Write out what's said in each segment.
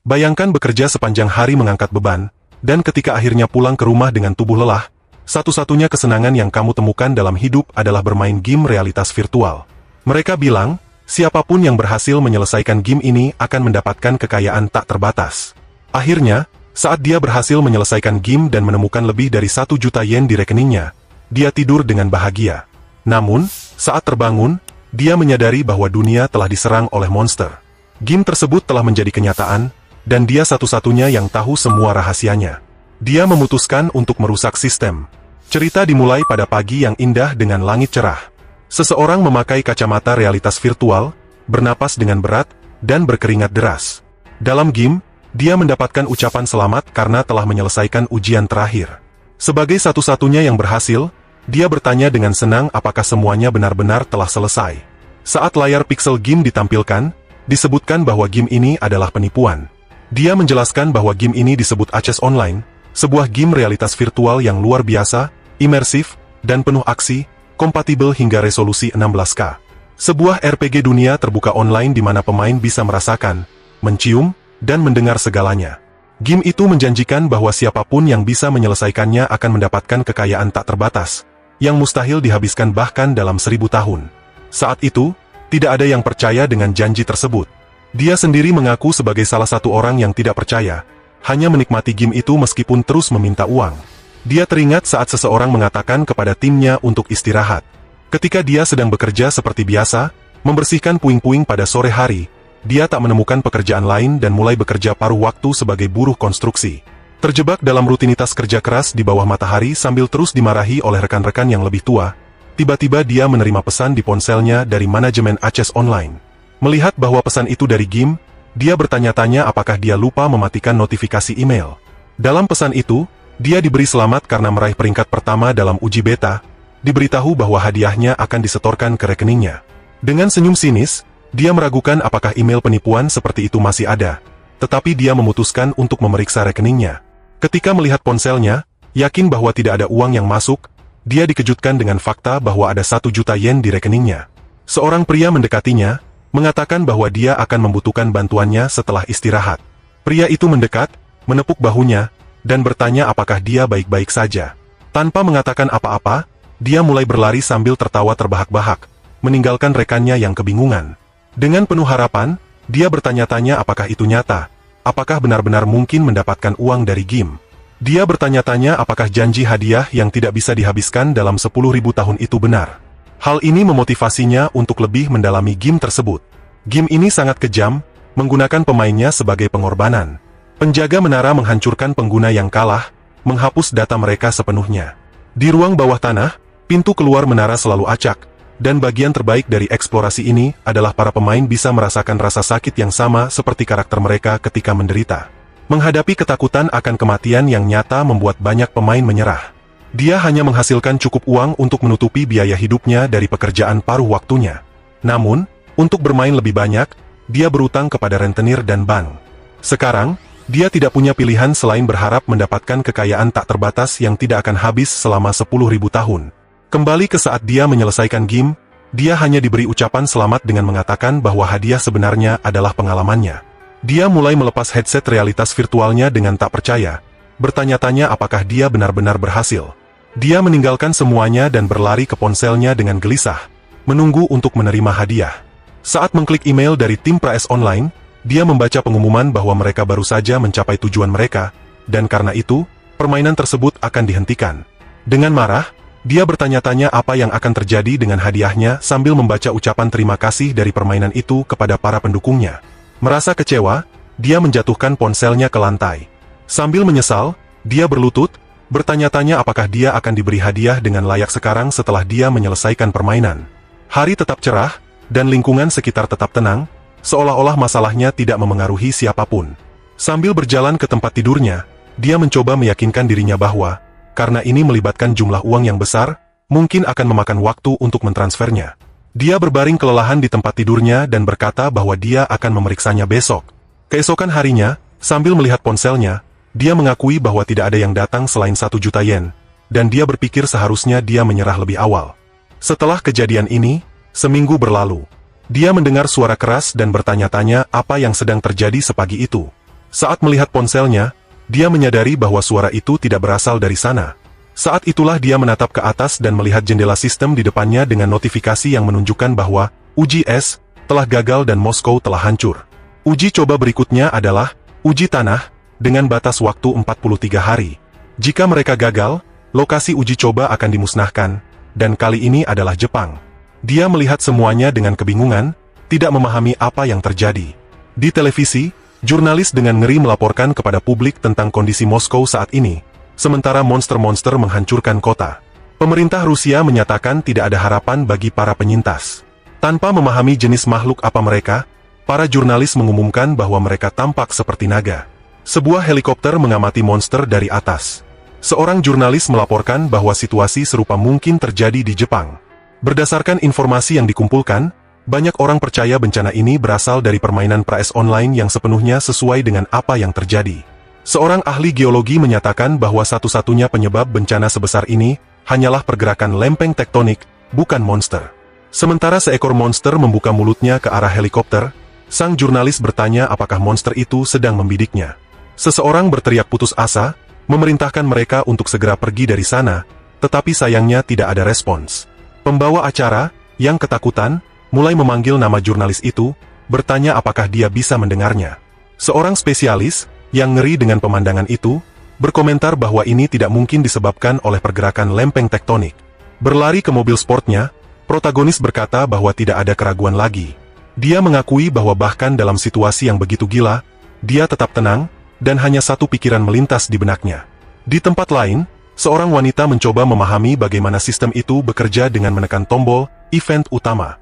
Bayangkan bekerja sepanjang hari mengangkat beban, dan ketika akhirnya pulang ke rumah dengan tubuh lelah, satu-satunya kesenangan yang kamu temukan dalam hidup adalah bermain game realitas virtual. Mereka bilang, siapapun yang berhasil menyelesaikan game ini akan mendapatkan kekayaan tak terbatas. Akhirnya, saat dia berhasil menyelesaikan game dan menemukan lebih dari 1 juta yen di rekeningnya, dia tidur dengan bahagia. Namun, saat terbangun, dia menyadari bahwa dunia telah diserang oleh monster. Game tersebut telah menjadi kenyataan, dan dia satu-satunya yang tahu semua rahasianya. Dia memutuskan untuk merusak sistem. Cerita dimulai pada pagi yang indah dengan langit cerah. Seseorang memakai kacamata realitas virtual, bernapas dengan berat, dan berkeringat deras. Dalam game, dia mendapatkan ucapan selamat karena telah menyelesaikan ujian terakhir. Sebagai satu-satunya yang berhasil, dia bertanya dengan senang apakah semuanya benar-benar telah selesai. Saat layar pixel game ditampilkan, disebutkan bahwa game ini adalah penipuan. Dia menjelaskan bahwa game ini disebut Access Online, sebuah game realitas virtual yang luar biasa, imersif, dan penuh aksi, kompatibel hingga resolusi 16K. Sebuah RPG dunia terbuka online di mana pemain bisa merasakan, mencium, dan mendengar segalanya. Game itu menjanjikan bahwa siapapun yang bisa menyelesaikannya akan mendapatkan kekayaan tak terbatas, yang mustahil dihabiskan bahkan dalam 1000 tahun. Saat itu, tidak ada yang percaya dengan janji tersebut. Dia sendiri mengaku sebagai salah satu orang yang tidak percaya, hanya menikmati game itu meskipun terus meminta uang. Dia teringat saat seseorang mengatakan kepada timnya untuk istirahat. Ketika dia sedang bekerja seperti biasa, membersihkan puing-puing pada sore hari, dia tak menemukan pekerjaan lain dan mulai bekerja paruh waktu sebagai buruh konstruksi. Terjebak dalam rutinitas kerja keras di bawah matahari sambil terus dimarahi oleh rekan-rekan yang lebih tua, tiba-tiba dia menerima pesan di ponselnya dari manajemen Access Online. Melihat bahwa pesan itu dari game, dia bertanya-tanya apakah dia lupa mematikan notifikasi email. Dalam pesan itu, dia diberi selamat karena meraih peringkat pertama dalam uji beta, diberitahu bahwa hadiahnya akan disetorkan ke rekeningnya. Dengan senyum sinis, dia meragukan apakah email penipuan seperti itu masih ada, tetapi dia memutuskan untuk memeriksa rekeningnya. Ketika melihat ponselnya, yakin bahwa tidak ada uang yang masuk, dia dikejutkan dengan fakta bahwa ada 1 juta yen di rekeningnya. Seorang pria mendekatinya, mengatakan bahwa dia akan membutuhkan bantuannya setelah istirahat. Pria itu mendekat, menepuk bahunya, dan bertanya apakah dia baik-baik saja. Tanpa mengatakan apa-apa, dia mulai berlari sambil tertawa terbahak-bahak, meninggalkan rekannya yang kebingungan. Dengan penuh harapan, dia bertanya-tanya apakah itu nyata, apakah benar-benar mungkin mendapatkan uang dari game. Dia bertanya-tanya apakah janji hadiah yang tidak bisa dihabiskan dalam 10.000 tahun itu benar. Hal ini memotivasinya untuk lebih mendalami game tersebut. Game ini sangat kejam, menggunakan pemainnya sebagai pengorbanan. Penjaga menara menghancurkan pengguna yang kalah, menghapus data mereka sepenuhnya. Di ruang bawah tanah, pintu keluar menara selalu acak, dan bagian terbaik dari eksplorasi ini adalah para pemain bisa merasakan rasa sakit yang sama seperti karakter mereka ketika menderita. Menghadapi ketakutan akan kematian yang nyata membuat banyak pemain menyerah. Dia hanya menghasilkan cukup uang untuk menutupi biaya hidupnya dari pekerjaan paruh waktunya. Namun, untuk bermain lebih banyak, dia berutang kepada rentenir dan bank. Sekarang, dia tidak punya pilihan selain berharap mendapatkan kekayaan tak terbatas yang tidak akan habis selama 10.000 tahun. Kembali ke saat dia menyelesaikan game, dia hanya diberi ucapan selamat dengan mengatakan bahwa hadiah sebenarnya adalah pengalamannya. Dia mulai melepas headset realitas virtualnya dengan tak percaya, bertanya-tanya apakah dia benar-benar berhasil. Dia meninggalkan semuanya dan berlari ke ponselnya dengan gelisah, menunggu untuk menerima hadiah. Saat mengklik email dari tim Praes Online, dia membaca pengumuman bahwa mereka baru saja mencapai tujuan mereka, dan karena itu, permainan tersebut akan dihentikan. Dengan marah, dia bertanya-tanya apa yang akan terjadi dengan hadiahnya sambil membaca ucapan terima kasih dari permainan itu kepada para pendukungnya. Merasa kecewa, dia menjatuhkan ponselnya ke lantai. Sambil menyesal, dia berlutut, bertanya-tanya apakah dia akan diberi hadiah dengan layak sekarang setelah dia menyelesaikan permainan. Hari tetap cerah, dan lingkungan sekitar tetap tenang, seolah-olah masalahnya tidak memengaruhi siapapun. Sambil berjalan ke tempat tidurnya, dia mencoba meyakinkan dirinya bahwa, karena ini melibatkan jumlah uang yang besar, mungkin akan memakan waktu untuk mentransfernya. Dia berbaring kelelahan di tempat tidurnya dan berkata bahwa dia akan memeriksanya besok. Keesokan harinya, sambil melihat ponselnya, dia mengakui bahwa tidak ada yang datang selain 1 juta yen, dan dia berpikir seharusnya dia menyerah lebih awal. Setelah kejadian ini, seminggu berlalu. Dia mendengar suara keras dan bertanya-tanya apa yang sedang terjadi sepagi itu. Saat melihat ponselnya, dia menyadari bahwa suara itu tidak berasal dari sana. Saat itulah dia menatap ke atas dan melihat jendela sistem di depannya dengan notifikasi yang menunjukkan bahwa uji es telah gagal dan Moskow telah hancur. Uji coba berikutnya adalah uji tanah dengan batas waktu 43 hari. Jika mereka gagal, lokasi uji coba akan dimusnahkan, dan kali ini adalah Jepang. Dia melihat semuanya dengan kebingungan, tidak memahami apa yang terjadi. Di televisi, jurnalis dengan ngeri melaporkan kepada publik tentang kondisi Moskow saat ini, sementara monster-monster menghancurkan kota. Pemerintah Rusia menyatakan tidak ada harapan bagi para penyintas. Tanpa memahami jenis makhluk apa mereka, para jurnalis mengumumkan bahwa mereka tampak seperti naga. Sebuah helikopter mengamati monster dari atas. Seorang jurnalis melaporkan bahwa situasi serupa mungkin terjadi di Jepang. Berdasarkan informasi yang dikumpulkan, banyak orang percaya bencana ini berasal dari permainan PS online yang sepenuhnya sesuai dengan apa yang terjadi. Seorang ahli geologi menyatakan bahwa satu-satunya penyebab bencana sebesar ini hanyalah pergerakan lempeng tektonik, bukan monster. Sementara seekor monster membuka mulutnya ke arah helikopter, sang jurnalis bertanya apakah monster itu sedang membidiknya. Seseorang berteriak putus asa, memerintahkan mereka untuk segera pergi dari sana, tetapi sayangnya tidak ada respons. Pembawa acara, yang ketakutan, mulai memanggil nama jurnalis itu, bertanya apakah dia bisa mendengarnya. Seorang spesialis, yang ngeri dengan pemandangan itu, berkomentar bahwa ini tidak mungkin disebabkan oleh pergerakan lempeng tektonik. Berlari ke mobil sportnya, protagonis berkata bahwa tidak ada keraguan lagi. Dia mengakui bahwa bahkan dalam situasi yang begitu gila, dia tetap tenang, dan hanya satu pikiran melintas di benaknya. Di tempat lain, seorang wanita mencoba memahami bagaimana sistem itu bekerja dengan menekan tombol event utama.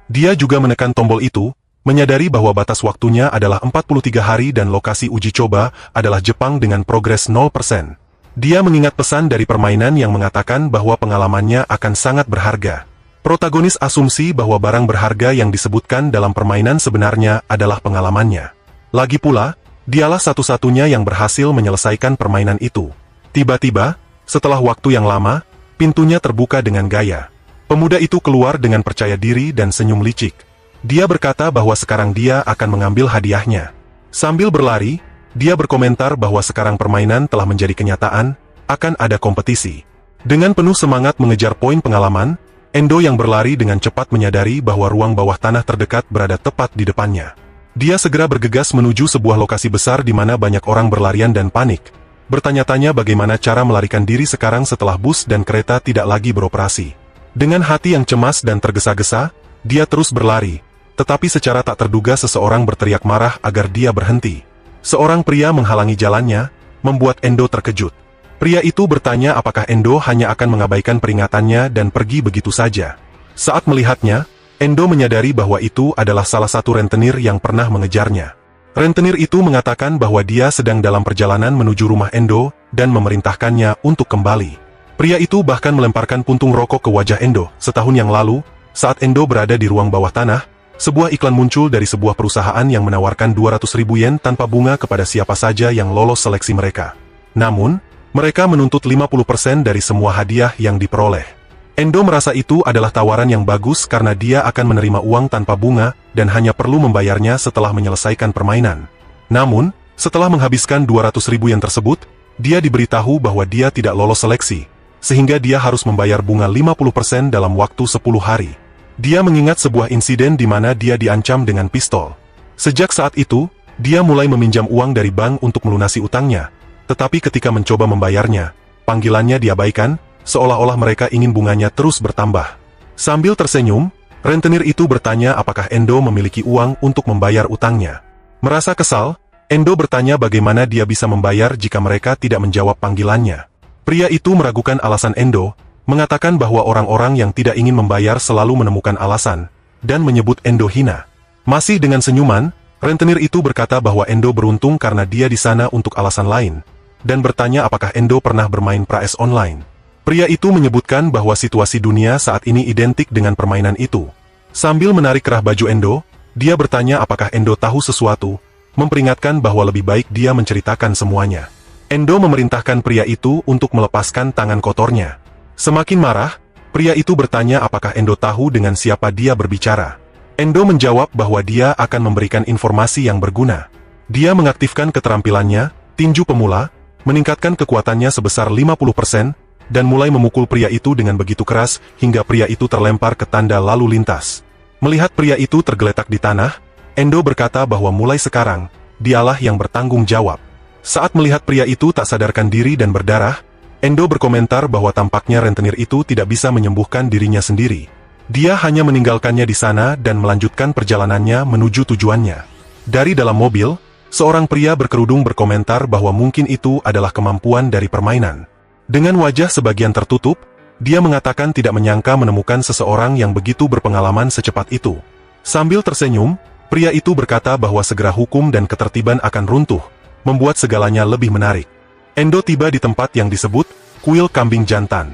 Dia juga menekan tombol itu, menyadari bahwa batas waktunya adalah 43 hari dan lokasi uji coba adalah Jepang dengan progres 0%. Dia mengingat pesan dari permainan yang mengatakan bahwa pengalamannya akan sangat berharga. Protagonis asumsi bahwa barang berharga yang disebutkan dalam permainan sebenarnya adalah pengalamannya. Lagi pula, dialah satu-satunya yang berhasil menyelesaikan permainan itu. Tiba-tiba, setelah waktu yang lama, pintunya terbuka dengan gaya. Pemuda itu keluar dengan percaya diri dan senyum licik. Dia berkata bahwa sekarang dia akan mengambil hadiahnya. Sambil berlari, dia berkomentar bahwa sekarang permainan telah menjadi kenyataan, akan ada kompetisi. Dengan penuh semangat mengejar poin pengalaman, Endo yang berlari dengan cepat menyadari bahwa ruang bawah tanah terdekat berada tepat di depannya. Dia segera bergegas menuju sebuah lokasi besar di mana banyak orang berlarian dan panik, bertanya-tanya bagaimana cara melarikan diri sekarang setelah bus dan kereta tidak lagi beroperasi. Dengan hati yang cemas dan tergesa-gesa, dia terus berlari. Tetapi secara tak terduga seseorang berteriak marah agar dia berhenti. Seorang pria menghalangi jalannya, membuat Endo terkejut. Pria itu bertanya apakah Endo hanya akan mengabaikan peringatannya dan pergi begitu saja. Saat melihatnya, Endo menyadari bahwa itu adalah salah satu rentenir yang pernah mengejarnya. Rentenir itu mengatakan bahwa dia sedang dalam perjalanan menuju rumah Endo dan memerintahkannya untuk kembali. Pria itu bahkan melemparkan puntung rokok ke wajah Endo. Setahun yang lalu, saat Endo berada di ruang bawah tanah, sebuah iklan muncul dari sebuah perusahaan yang menawarkan 200.000 yen tanpa bunga kepada siapa saja yang lolos seleksi mereka. Namun, mereka menuntut 50% dari semua hadiah yang diperoleh. Endo merasa itu adalah tawaran yang bagus karena dia akan menerima uang tanpa bunga dan hanya perlu membayarnya setelah menyelesaikan permainan. Namun, setelah menghabiskan 200.000 yen tersebut, dia diberitahu bahwa dia tidak lolos seleksi, sehingga dia harus membayar bunga 50% dalam waktu 10 hari. Dia mengingat sebuah insiden di mana dia diancam dengan pistol. Sejak saat itu, dia mulai meminjam uang dari bank untuk melunasi utangnya. Tetapi ketika mencoba membayarnya, panggilannya diabaikan, seolah-olah mereka ingin bunganya terus bertambah. Sambil tersenyum, rentenir itu bertanya apakah Endo memiliki uang untuk membayar utangnya. Merasa kesal, Endo bertanya bagaimana dia bisa membayar jika mereka tidak menjawab panggilannya. Pria itu meragukan alasan Endo, mengatakan bahwa orang-orang yang tidak ingin membayar selalu menemukan alasan, dan menyebut Endo hina. Masih dengan senyuman, rentenir itu berkata bahwa Endo beruntung karena dia di sana untuk alasan lain, dan bertanya apakah Endo pernah bermain PS online. Pria itu menyebutkan bahwa situasi dunia saat ini identik dengan permainan itu. Sambil menarik kerah baju Endo, dia bertanya apakah Endo tahu sesuatu, memperingatkan bahwa lebih baik dia menceritakan semuanya. Endo memerintahkan pria itu untuk melepaskan tangan kotornya. Semakin marah, pria itu bertanya apakah Endo tahu dengan siapa dia berbicara. Endo menjawab bahwa dia akan memberikan informasi yang berguna. Dia mengaktifkan keterampilannya, tinju pemula, meningkatkan kekuatannya sebesar 50%, dan mulai memukul pria itu dengan begitu keras hingga pria itu terlempar ke tanda lalu lintas. Melihat pria itu tergeletak di tanah, Endo berkata bahwa mulai sekarang, dialah yang bertanggung jawab. Saat melihat pria itu tak sadarkan diri dan berdarah, Endo berkomentar bahwa tampaknya rentenir itu tidak bisa menyembuhkan dirinya sendiri. Dia hanya meninggalkannya di sana dan melanjutkan perjalanannya menuju tujuannya. Dari dalam mobil, seorang pria berkerudung berkomentar bahwa mungkin itu adalah kemampuan dari permainan. Dengan wajah sebagian tertutup, dia mengatakan tidak menyangka menemukan seseorang yang begitu berpengalaman secepat itu. Sambil tersenyum, pria itu berkata bahwa segera hukum dan ketertiban akan runtuh, membuat segalanya lebih menarik. Endo tiba di tempat yang disebut kuil kambing jantan.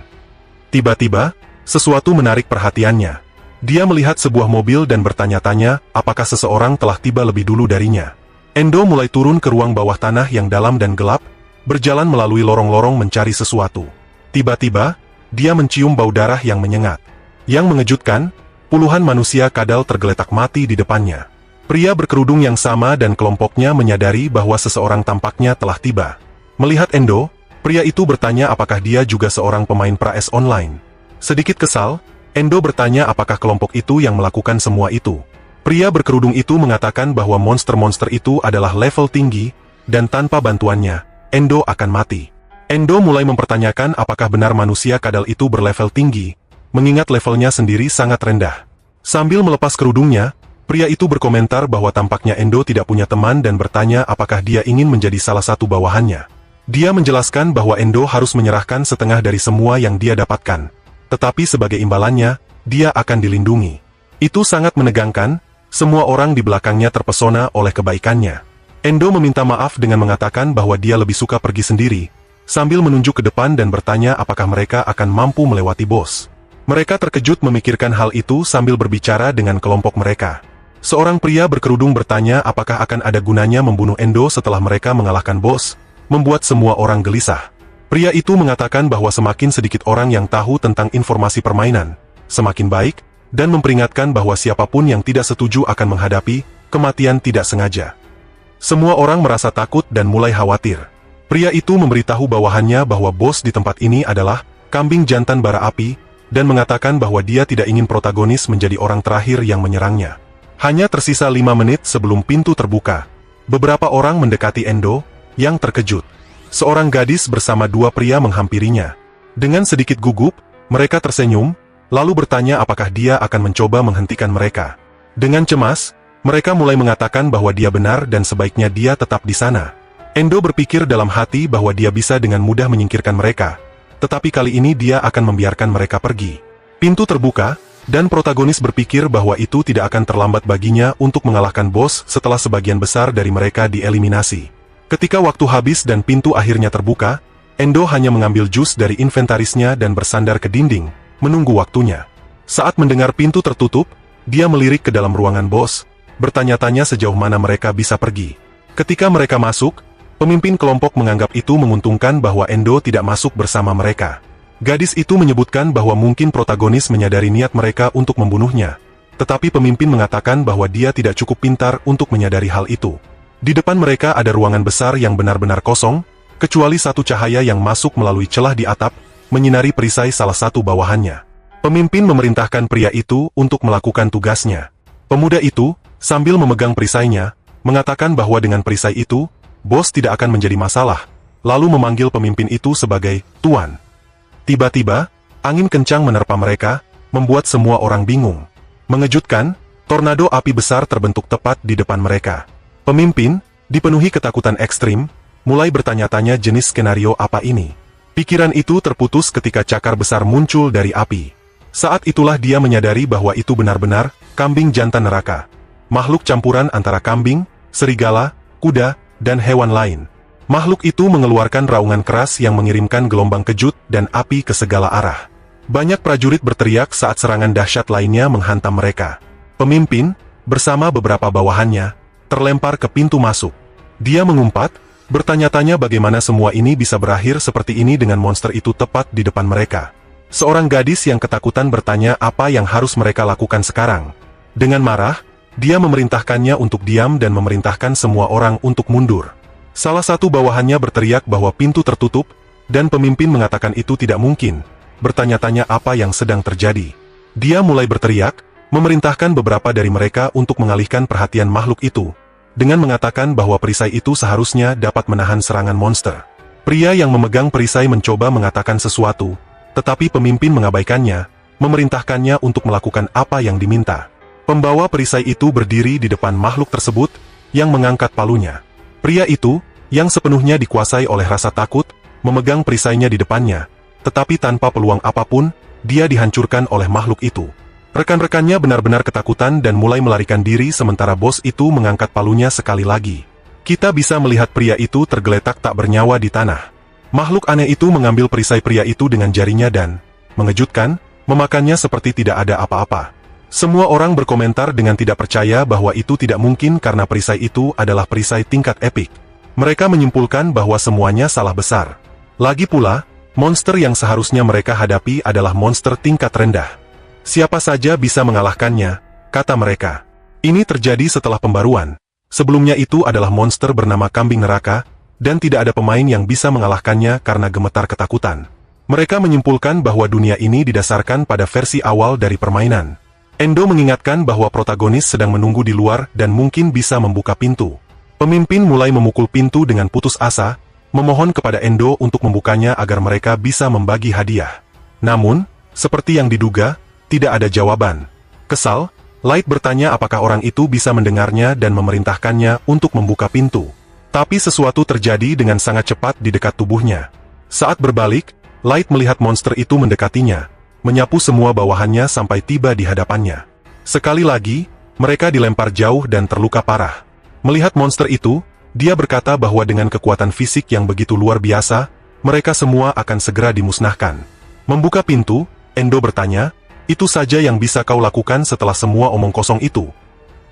Tiba-tiba, sesuatu menarik perhatiannya. Dia melihat sebuah mobil dan bertanya-tanya apakah seseorang telah tiba lebih dulu darinya. Endo mulai turun ke ruang bawah tanah yang dalam dan gelap, berjalan melalui lorong-lorong mencari sesuatu. Tiba-tiba, dia mencium bau darah yang menyengat. Yang mengejutkan, puluhan manusia kadal tergeletak mati di depannya. Pria berkerudung yang sama dan kelompoknya menyadari bahwa seseorang tampaknya telah tiba. Melihat Endo, pria itu bertanya apakah dia juga seorang pemain PS online. Sedikit kesal, Endo bertanya apakah kelompok itu yang melakukan semua itu. Pria berkerudung itu mengatakan bahwa monster-monster itu adalah level tinggi, dan tanpa bantuannya, Endo akan mati. Endo mulai mempertanyakan apakah benar manusia kadal itu berlevel tinggi, mengingat levelnya sendiri sangat rendah. Sambil melepas kerudungnya, pria itu berkomentar bahwa tampaknya Endo tidak punya teman dan bertanya apakah dia ingin menjadi salah satu bawahannya. Dia menjelaskan bahwa Endo harus menyerahkan setengah dari semua yang dia dapatkan. Tetapi sebagai imbalannya, dia akan dilindungi. Itu sangat menegangkan, semua orang di belakangnya terpesona oleh kebaikannya. Endo meminta maaf dengan mengatakan bahwa dia lebih suka pergi sendiri, sambil menunjuk ke depan dan bertanya apakah mereka akan mampu melewati bos. Mereka terkejut memikirkan hal itu sambil berbicara dengan kelompok mereka. Seorang pria berkerudung bertanya apakah akan ada gunanya membunuh Endo setelah mereka mengalahkan bos, membuat semua orang gelisah. Pria itu mengatakan bahwa semakin sedikit orang yang tahu tentang informasi permainan, semakin baik, dan memperingatkan bahwa siapapun yang tidak setuju akan menghadapi kematian tidak sengaja. Semua orang merasa takut dan mulai khawatir. Pria itu memberitahu bawahannya bahwa bos di tempat ini adalah kambing jantan bara api, dan mengatakan bahwa dia tidak ingin protagonis menjadi orang terakhir yang menyerangnya. Hanya tersisa 5 menit sebelum pintu terbuka. Beberapa orang mendekati Endo, yang terkejut. Seorang gadis bersama 2 pria menghampirinya. Dengan sedikit gugup, mereka tersenyum, lalu bertanya apakah dia akan mencoba menghentikan mereka. Dengan cemas, mereka mulai mengatakan bahwa dia benar dan sebaiknya dia tetap di sana. Endo berpikir dalam hati bahwa dia bisa dengan mudah menyingkirkan mereka, tetapi kali ini dia akan membiarkan mereka pergi. Pintu terbuka, dan protagonis berpikir bahwa itu tidak akan terlambat baginya untuk mengalahkan bos setelah sebagian besar dari mereka dieliminasi. Ketika waktu habis dan pintu akhirnya terbuka, Endo hanya mengambil jus dari inventarisnya dan bersandar ke dinding, menunggu waktunya. Saat mendengar pintu tertutup, dia melirik ke dalam ruangan bos, bertanya-tanya sejauh mana mereka bisa pergi. Ketika mereka masuk, pemimpin kelompok menganggap itu menguntungkan bahwa Endo tidak masuk bersama mereka. Gadis itu menyebutkan bahwa mungkin protagonis menyadari niat mereka untuk membunuhnya, tetapi pemimpin mengatakan bahwa dia tidak cukup pintar untuk menyadari hal itu. Di depan mereka ada ruangan besar yang benar-benar kosong, kecuali satu cahaya yang masuk melalui celah di atap, menyinari perisai salah satu bawahannya. Pemimpin memerintahkan pria itu untuk melakukan tugasnya. Pemuda itu, sambil memegang perisainya, mengatakan bahwa dengan perisai itu, bos tidak akan menjadi masalah, lalu memanggil pemimpin itu sebagai Tuan. Tiba-tiba, angin kencang menerpa mereka, membuat semua orang bingung. Mengejutkan, tornado api besar terbentuk tepat di depan mereka. Pemimpin, dipenuhi ketakutan ekstrim, mulai bertanya-tanya jenis skenario apa ini. Pikiran itu terputus ketika cakar besar muncul dari api. Saat itulah dia menyadari bahwa itu benar-benar kambing jantan neraka. Makhluk campuran antara kambing, serigala, kuda, dan hewan lain. Makhluk itu mengeluarkan raungan keras yang mengirimkan gelombang kejut dan api ke segala arah. Banyak prajurit berteriak saat serangan dahsyat lainnya menghantam mereka. Pemimpin, bersama beberapa bawahannya, terlempar ke pintu masuk. Dia mengumpat, bertanya-tanya bagaimana semua ini bisa berakhir seperti ini dengan monster itu tepat di depan mereka. Seorang gadis yang ketakutan bertanya apa yang harus mereka lakukan sekarang. Dengan marah, Dia memerintahkannya untuk diam dan memerintahkan semua orang untuk mundur. Salah satu bawahannya berteriak bahwa pintu tertutup, dan pemimpin mengatakan itu tidak mungkin, bertanya-tanya apa yang sedang terjadi. Dia mulai berteriak, memerintahkan beberapa dari mereka untuk mengalihkan perhatian makhluk itu, dengan mengatakan bahwa perisai itu seharusnya dapat menahan serangan monster. Pria yang memegang perisai mencoba mengatakan sesuatu, tetapi pemimpin mengabaikannya, memerintahkannya untuk melakukan apa yang diminta. Pembawa perisai itu berdiri di depan makhluk tersebut, yang mengangkat palunya. Pria itu, yang sepenuhnya dikuasai oleh rasa takut, memegang perisainya di depannya, tetapi tanpa peluang apapun, dia dihancurkan oleh makhluk itu. Rekan-rekannya benar-benar ketakutan dan mulai melarikan diri sementara bos itu mengangkat palunya sekali lagi. Kita bisa melihat pria itu tergeletak tak bernyawa di tanah. Makhluk aneh itu mengambil perisai pria itu dengan jarinya dan, mengejutkan, memakannya seperti tidak ada apa-apa. Semua orang berkomentar dengan tidak percaya bahwa itu tidak mungkin karena perisai itu adalah perisai tingkat epik. Mereka menyimpulkan bahwa semuanya salah besar. Lagi pula, monster yang seharusnya mereka hadapi adalah monster tingkat rendah. Siapa saja bisa mengalahkannya, kata mereka. Ini terjadi setelah pembaruan. Sebelumnya itu adalah monster bernama kambing neraka, dan tidak ada pemain yang bisa mengalahkannya karena gemetar ketakutan. Mereka menyimpulkan bahwa dunia ini didasarkan pada versi awal dari permainan. Endo mengingatkan bahwa protagonis sedang menunggu di luar dan mungkin bisa membuka pintu. Pemimpin mulai memukul pintu dengan putus asa, memohon kepada Endo untuk membukanya agar mereka bisa membagi hadiah. Namun, seperti yang diduga, tidak ada jawaban. Kesal, Light bertanya apakah orang itu bisa mendengarnya dan memerintahkannya untuk membuka pintu. Tapi sesuatu terjadi dengan sangat cepat di dekat tubuhnya. Saat berbalik, Light melihat monster itu mendekatinya, menyapu semua bawahannya sampai tiba di hadapannya. Sekali lagi, mereka dilempar jauh dan terluka parah. Melihat monster itu, dia berkata bahwa dengan kekuatan fisik yang begitu luar biasa, mereka semua akan segera dimusnahkan. Membuka pintu, Endo bertanya, itu saja yang bisa kau lakukan setelah semua omong kosong itu.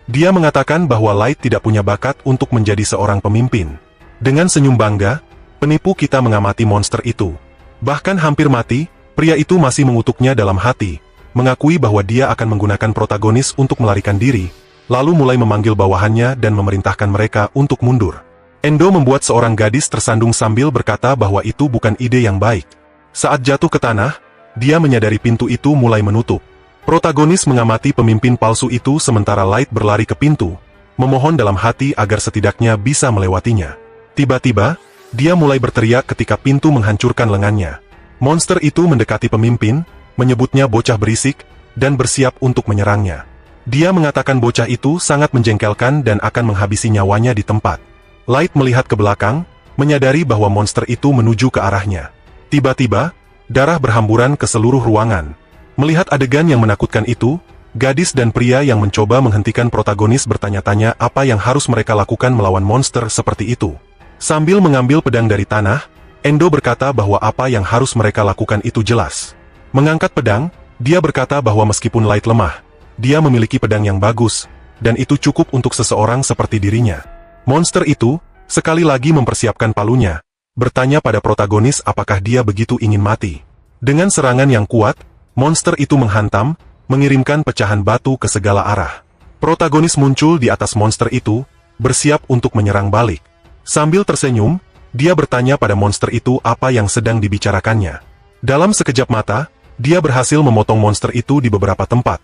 Dia mengatakan bahwa Light tidak punya bakat untuk menjadi seorang pemimpin. Dengan senyum bangga, penipu kita mengamati monster itu. Bahkan hampir mati, pria itu masih mengutuknya dalam hati, mengakui bahwa dia akan menggunakan protagonis untuk melarikan diri, lalu mulai memanggil bawahannya dan memerintahkan mereka untuk mundur. Endo membuat seorang gadis tersandung sambil berkata bahwa itu bukan ide yang baik. Saat jatuh ke tanah, dia menyadari pintu itu mulai menutup. Protagonis mengamati pemimpin palsu itu sementara Light berlari ke pintu, memohon dalam hati agar setidaknya bisa melewatinya. Tiba-tiba, dia mulai berteriak ketika pintu menghancurkan lengannya. Monster itu mendekati pemimpin, menyebutnya bocah berisik, dan bersiap untuk menyerangnya. Dia mengatakan bocah itu sangat menjengkelkan dan akan menghabisi nyawanya di tempat. Light melihat ke belakang, menyadari bahwa monster itu menuju ke arahnya. Tiba-tiba, darah berhamburan ke seluruh ruangan. Melihat adegan yang menakutkan itu, gadis dan pria yang mencoba menghentikan protagonis bertanya-tanya apa yang harus mereka lakukan melawan monster seperti itu. Sambil mengambil pedang dari tanah, Endo berkata bahwa apa yang harus mereka lakukan itu jelas. Mengangkat pedang, dia berkata bahwa meskipun Light lemah, dia memiliki pedang yang bagus, dan itu cukup untuk seseorang seperti dirinya. Monster itu, sekali lagi mempersiapkan palunya, bertanya pada protagonis apakah dia begitu ingin mati. Dengan serangan yang kuat, monster itu menghantam, mengirimkan pecahan batu ke segala arah. Protagonis muncul di atas monster itu, bersiap untuk menyerang balik. Sambil tersenyum, dia bertanya pada monster itu apa yang sedang dibicarakannya. Dalam sekejap mata, dia berhasil memotong monster itu di beberapa tempat,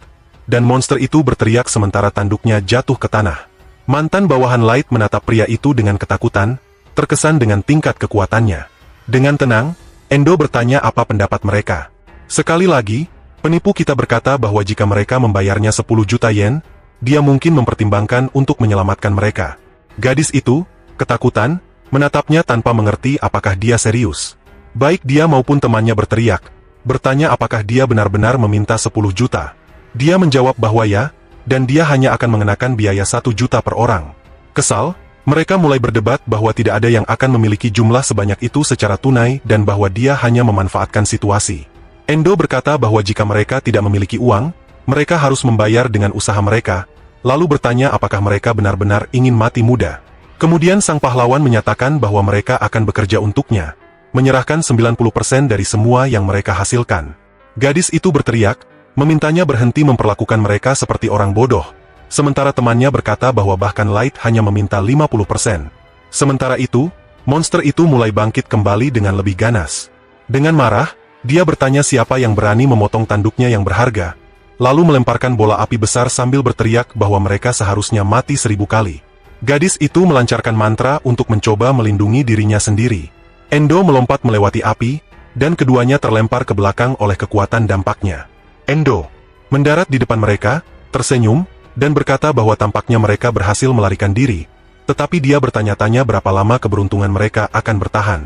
dan monster itu berteriak sementara tanduknya jatuh ke tanah. Mantan bawahan Light menatap pria itu dengan ketakutan, terkesan dengan tingkat kekuatannya. Dengan tenang, Endo bertanya apa pendapat mereka. Sekali lagi, penipu kita berkata bahwa jika mereka membayarnya 10 juta yen, dia mungkin mempertimbangkan untuk menyelamatkan mereka. Gadis itu, ketakutan, menatapnya tanpa mengerti apakah dia serius. Baik dia maupun temannya berteriak, bertanya apakah dia benar-benar meminta 10 juta. Dia menjawab bahwa ya, dan dia hanya akan mengenakan biaya 1 juta per orang. Kesal, mereka mulai berdebat bahwa tidak ada yang akan memiliki jumlah sebanyak itu secara tunai dan bahwa dia hanya memanfaatkan situasi. Endo berkata bahwa jika mereka tidak memiliki uang, mereka harus membayar dengan usaha mereka, lalu bertanya apakah mereka benar-benar ingin mati muda. Kemudian sang pahlawan menyatakan bahwa mereka akan bekerja untuknya, menyerahkan 90% dari semua yang mereka hasilkan. Gadis itu berteriak, memintanya berhenti memperlakukan mereka seperti orang bodoh, sementara temannya berkata bahwa bahkan Light hanya meminta 50%. Sementara itu, monster itu mulai bangkit kembali dengan lebih ganas. Dengan marah, dia bertanya siapa yang berani memotong tanduknya yang berharga, lalu melemparkan bola api besar sambil berteriak bahwa mereka seharusnya mati 1000 kali. Gadis itu melancarkan mantra untuk mencoba melindungi dirinya sendiri. Endo melompat melewati api, dan keduanya terlempar ke belakang oleh kekuatan dampaknya. Endo mendarat di depan mereka, tersenyum, dan berkata bahwa tampaknya mereka berhasil melarikan diri, tetapi dia bertanya-tanya berapa lama keberuntungan mereka akan bertahan.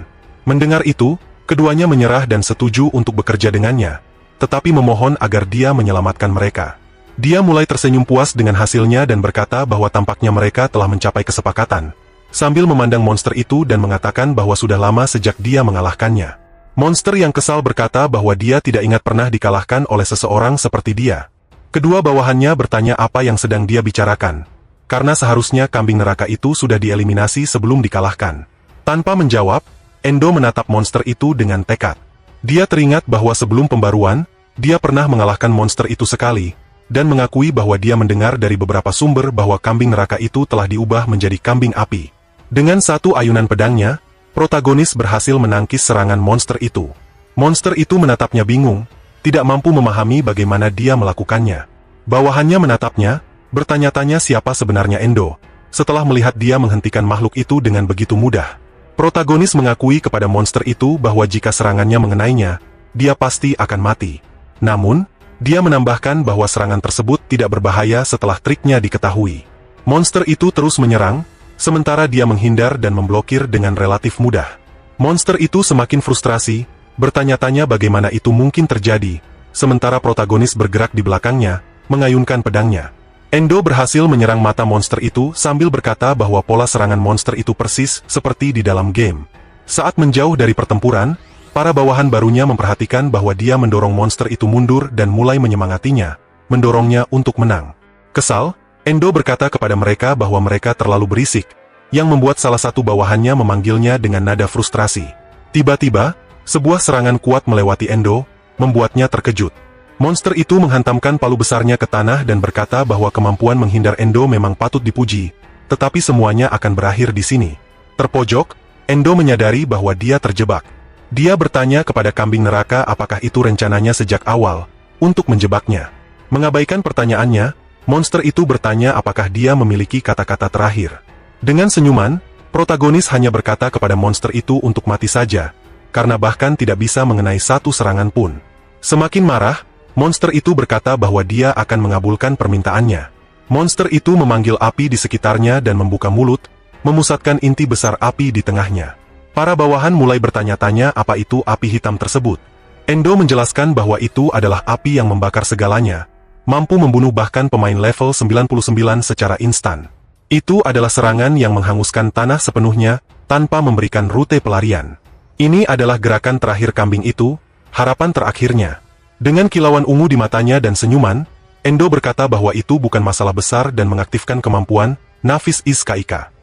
Mendengar itu, keduanya menyerah dan setuju untuk bekerja dengannya, tetapi memohon agar dia menyelamatkan mereka. Dia mulai tersenyum puas dengan hasilnya dan berkata bahwa tampaknya mereka telah mencapai kesepakatan, sambil memandang monster itu dan mengatakan bahwa sudah lama sejak dia mengalahkannya. Monster yang kesal berkata bahwa dia tidak ingat pernah dikalahkan oleh seseorang seperti dia. Kedua bawahannya bertanya apa yang sedang dia bicarakan, karena seharusnya kambing neraka itu sudah dieliminasi sebelum dikalahkan. Tanpa menjawab, Endo menatap monster itu dengan tekad. Dia teringat bahwa sebelum pembaruan, dia pernah mengalahkan monster itu sekali, dan mengakui bahwa dia mendengar dari beberapa sumber bahwa kambing neraka itu telah diubah menjadi kambing api. Dengan satu ayunan pedangnya, protagonis berhasil menangkis serangan monster itu. Monster itu menatapnya bingung, tidak mampu memahami bagaimana dia melakukannya. Bawahannya menatapnya, bertanya-tanya siapa sebenarnya Endo, setelah melihat dia menghentikan makhluk itu dengan begitu mudah. Protagonis mengakui kepada monster itu bahwa jika serangannya mengenainya, dia pasti akan mati. Namun, dia menambahkan bahwa serangan tersebut tidak berbahaya setelah triknya diketahui. Monster itu terus menyerang, sementara dia menghindar dan memblokir dengan relatif mudah. Monster itu semakin frustrasi, bertanya-tanya bagaimana itu mungkin terjadi, sementara protagonis bergerak di belakangnya, mengayunkan pedangnya. Endo berhasil menyerang mata monster itu sambil berkata bahwa pola serangan monster itu persis seperti di dalam game. Saat menjauh dari pertempuran, para bawahan barunya memperhatikan bahwa dia mendorong monster itu mundur dan mulai menyemangatinya, mendorongnya untuk menang. Kesal, Endo berkata kepada mereka bahwa mereka terlalu berisik, yang membuat salah satu bawahannya memanggilnya dengan nada frustrasi. Tiba-tiba, sebuah serangan kuat melewati Endo, membuatnya terkejut. Monster itu menghantamkan palu besarnya ke tanah dan berkata bahwa kemampuan menghindar Endo memang patut dipuji, tetapi semuanya akan berakhir di sini. Terpojok, Endo menyadari bahwa dia terjebak. Dia bertanya kepada kambing neraka apakah itu rencananya sejak awal, untuk menjebaknya. Mengabaikan pertanyaannya, monster itu bertanya apakah dia memiliki kata-kata terakhir. Dengan senyuman, protagonis hanya berkata kepada monster itu untuk mati saja, karena bahkan tidak bisa mengenai satu serangan pun. Semakin marah, monster itu berkata bahwa dia akan mengabulkan permintaannya. Monster itu memanggil api di sekitarnya dan membuka mulut, memusatkan inti besar api di tengahnya. Para bawahan mulai bertanya-tanya apa itu api hitam tersebut. Endo menjelaskan bahwa itu adalah api yang membakar segalanya, mampu membunuh bahkan pemain level 99 secara instan. Itu adalah serangan yang menghanguskan tanah sepenuhnya, tanpa memberikan rute pelarian. Ini adalah gerakan terakhir kambing itu, harapan terakhirnya. Dengan kilauan ungu di matanya dan senyuman, Endo berkata bahwa itu bukan masalah besar dan mengaktifkan kemampuan Nafis Iskaika.